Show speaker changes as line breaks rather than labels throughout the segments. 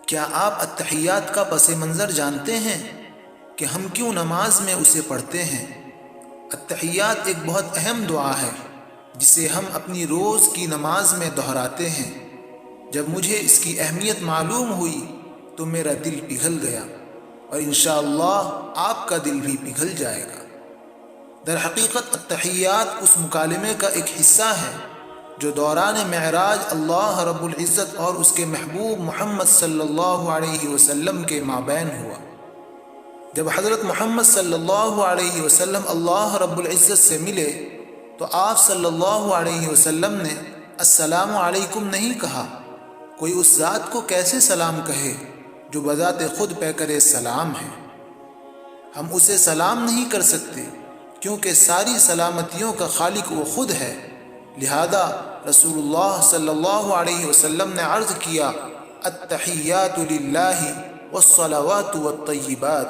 کیا آپ التحیات کا پس منظر جانتے ہیں کہ ہم کیوں نماز میں اسے پڑھتے ہیں؟ التحیات ایک بہت اہم دعا ہے جسے ہم اپنی روز کی نماز میں دہراتے ہیں۔ جب مجھے اس کی اہمیت معلوم ہوئی تو میرا دل پگھل گیا، اور انشاءاللہ آپ کا دل بھی پگھل جائے گا۔ در حقیقت التحیات اس مکالمے کا ایک حصہ ہے جو دوران معراج اللہ رب العزت اور اس کے محبوب محمد صلی اللہ علیہ وسلم کے مابین ہوا۔ جب حضرت محمد صلی اللہ علیہ وسلم اللہ رب العزت سے ملے تو آپ صلی اللہ علیہ وسلم نے السلام علیکم نہیں کہا۔ کوئی اس ذات کو کیسے سلام کہے جو بذات خود پیکر سلام ہے؟ ہم اسے سلام نہیں کر سکتے کیونکہ ساری سلامتیوں کا خالق وہ خود ہے۔ لہذا رسول اللہ صلی اللہ علیہ وسلم نے عرض کیا، التحیات للہ والصلوات والطیبات،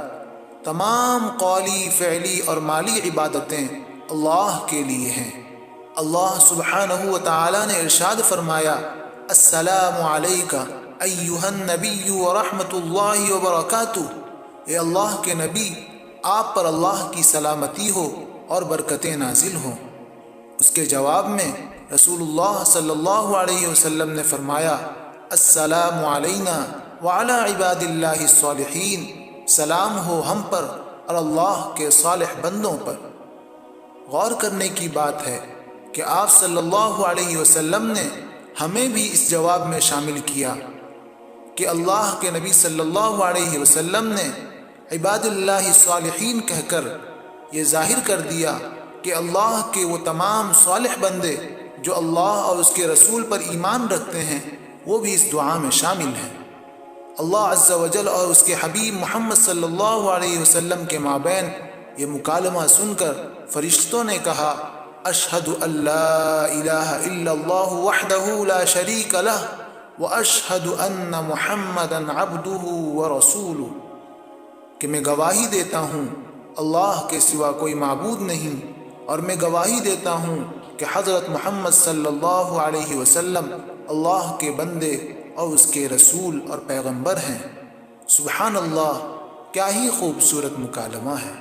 تمام قولی، فعلی اور مالی عبادتیں اللہ کے لیے ہیں۔ اللہ سبحانہ و تعالی نے ارشاد فرمایا، السلام علیک ایھا النبی ورحمۃ اللہ وبرکاتہ، اے اللہ کے نبی، آپ پر اللہ کی سلامتی ہو اور برکتیں نازل ہوں۔ اس کے جواب میں رسول اللہ صلی اللہ علیہ وسلم نے فرمایا، السلام علینا وعلی عباد اللہ الصالحین، سلام ہو ہم پر اور اللہ کے صالح بندوں پر۔ غور کرنے کی بات ہے کہ آپ صلی اللہ علیہ وسلم نے ہمیں بھی اس جواب میں شامل کیا کہ اللہ کے نبی صلی اللہ علیہ وسلم نے عباد اللہ الصالحین کہہ کر یہ ظاہر کر دیا کہ اللہ کے وہ تمام صالح بندے جو اللہ اور اس کے رسول پر ایمان رکھتے ہیں وہ بھی اس دعا میں شامل ہیں۔ اللہ عز و جل اور اس کے حبیب محمد صلی اللہ علیہ وسلم کے مابین یہ مکالمہ سن کر فرشتوں نے کہا، اشہد ان لا الہ الا اللہ وحدہ لا شریک لہ واشہد ان محمدا عبدہ ورسولہ، کہ میں گواہی دیتا ہوں اللہ کے سوا کوئی معبود نہیں، اور میں گواہی دیتا ہوں کہ حضرت محمد صلی اللہ علیہ وسلم اللہ کے بندے اور اس کے رسول اور پیغمبر ہیں۔ سبحان اللہ، کیا ہی خوبصورت مکالمہ ہے۔